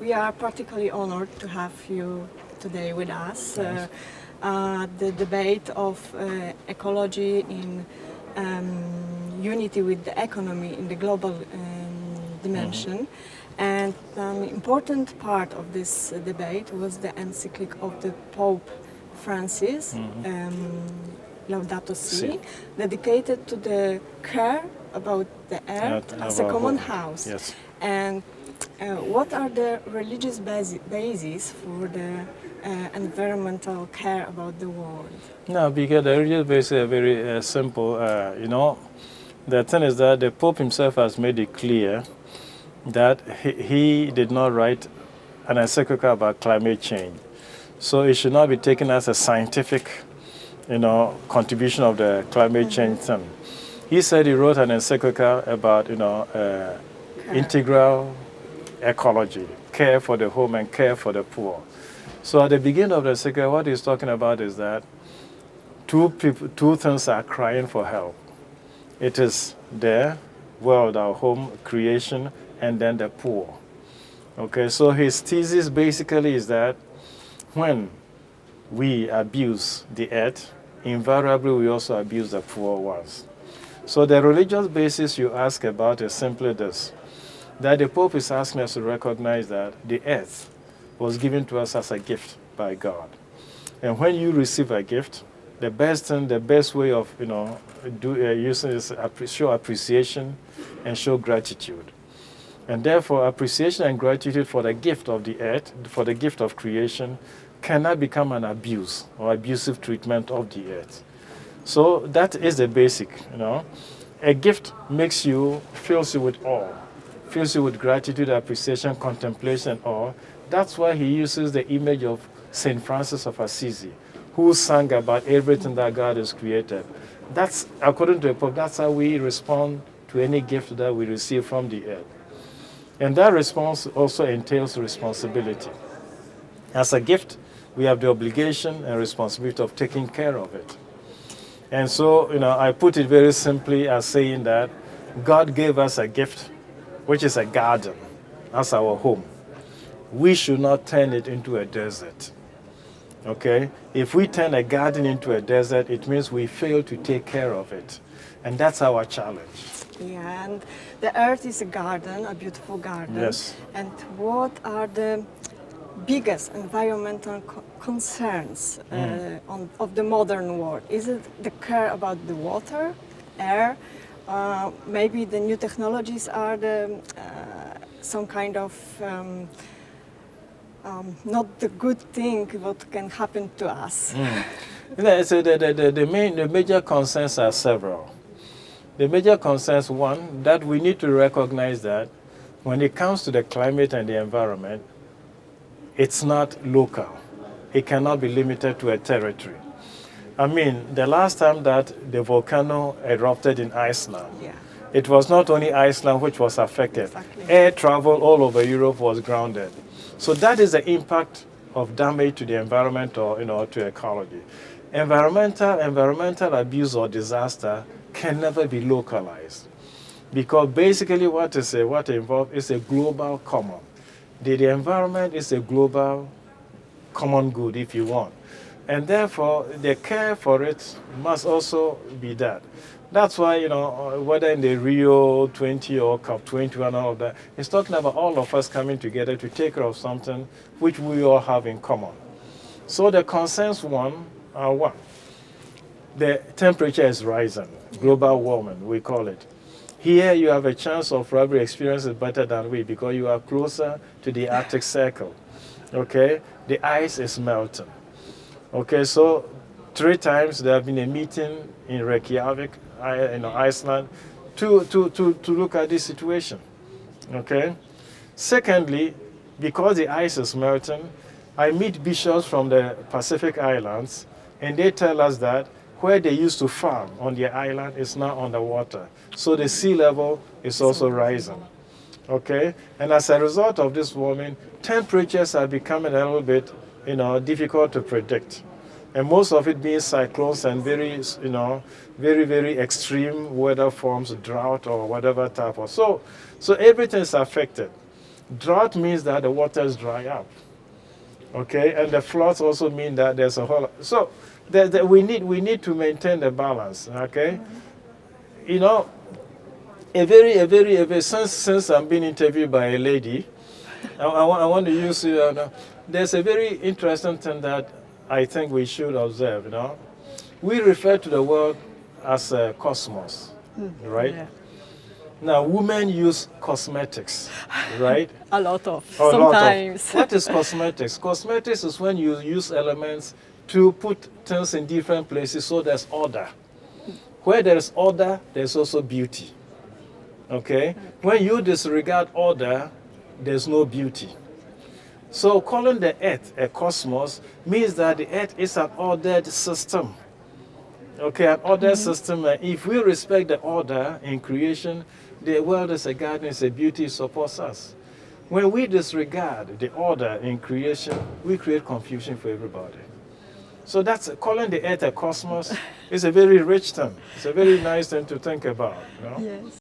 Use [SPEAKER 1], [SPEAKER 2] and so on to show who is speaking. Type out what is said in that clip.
[SPEAKER 1] We are particularly honored to have you today with us. The debate of ecology in unity with the economy in the global dimension. And an important part of this debate was the encyclic of the Pope Francis, Laudato Si, dedicated to the care about the earth as a common house.
[SPEAKER 2] Yes.
[SPEAKER 1] And what are the religious bases for the environmental care about the world?
[SPEAKER 2] No, because the religious bases are very simple. The thing is that the Pope himself has made it clear that he did not write an encyclical about climate change. So it should not be taken as a scientific, contribution of the climate change thing. He said he wrote an encyclical about, integral ecology, care for the home and care for the poor. So at the beginning of the encyclical, what he's talking about is that two things are crying for help. It is the world, our home, creation, and then the poor. Okay, so his thesis basically is that when we abuse the earth, invariably we also abuse the poor ones. So the religious basis you ask about is simply this, that the Pope is asking us to recognize that the earth was given to us as a gift by God. And when you receive a gift, the best way of using it is show appreciation and show gratitude. And therefore, appreciation and gratitude for the gift of the earth, for the gift of creation, cannot become an abuse or abusive treatment of the earth. So that is the basic, A gift fills you with awe, fills you with gratitude, appreciation, contemplation, awe. That's why he uses the image of St. Francis of Assisi, who sang about everything that God has created. That's, according to the Pope, that's how we respond to any gift that we receive from the earth. And that response also entails responsibility. As a gift, we have the obligation and responsibility of taking care of it. And so, I put it very simply as saying that God gave us a gift, which is a garden, as our home. We should not turn it into a desert. Okay? If we turn a garden into a desert, it means we fail to take care of it. And that's our challenge.
[SPEAKER 1] Yeah, and the earth is a garden, a beautiful garden.
[SPEAKER 2] Yes.
[SPEAKER 1] And what are the biggest environmental concerns of the modern world? Is it the care about the water, air? Maybe the new technologies are some kind of not the good thing what can happen to us.
[SPEAKER 2] So the major concerns are several. The major concerns, one, that we need to recognize that when it comes to the climate and the environment, it's not local. It cannot be limited to a territory. I mean, the last time that the volcano erupted in Iceland, it was not only Iceland which was affected.
[SPEAKER 1] Exactly.
[SPEAKER 2] Air travel all over Europe was grounded. So that is the impact of damage to the environment or to ecology. Environmental abuse or disaster can never be localized, because basically what involved is a global common. The environment is a global common good, if you want, and therefore the care for it must also be that. That's why, whether in the Rio 20 or COP 21 and all of that, it's talking about all of us coming together to take care of something which we all have in common. So the concerns are one. The temperature is rising, global warming, we call it. Here you have a chance of probably experiencing it better than we, because you are closer to the Arctic Circle. Okay? The ice is melting. Okay, so 3 times there have been a meeting in Reykjavik, Iceland, to look at this situation. Okay? Secondly, because the ice is melting, I meet bishops from the Pacific Islands, and they tell us that where they used to farm on the island is now underwater. So the sea level is also rising. Okay? And as a result of this warming, temperatures are becoming a little bit, difficult to predict. And most of it being cyclones and very, very, very extreme weather forms, drought or whatever type of. So everything is affected. Drought means that the waters dry up. Okay, and the floods also mean that there's a whole. So we need to maintain the balance. Okay, you know, since I'm being interviewed by a lady, I want to use there's a very interesting thing that I think we should observe. You know, we refer to the world as a cosmos, right?
[SPEAKER 1] Yeah.
[SPEAKER 2] Now, women use cosmetics, right?
[SPEAKER 1] A lot of,
[SPEAKER 2] A lot of.
[SPEAKER 1] sometimes.
[SPEAKER 2] What is cosmetics? Cosmetics is when you use elements to put things in different places so there's order. Where there's order, there's also beauty. Okay? When you disregard order, there's no beauty. So calling the earth a cosmos means that the earth is an ordered system. Okay, an ordered system. And if we respect the order in creation, the world is a garden, it's a beauty, it supports us. When we disregard the order in creation, we create confusion for everybody. So that's calling the earth a cosmos is a very rich thing. It's a very nice thing to think about. You know?
[SPEAKER 1] Yes.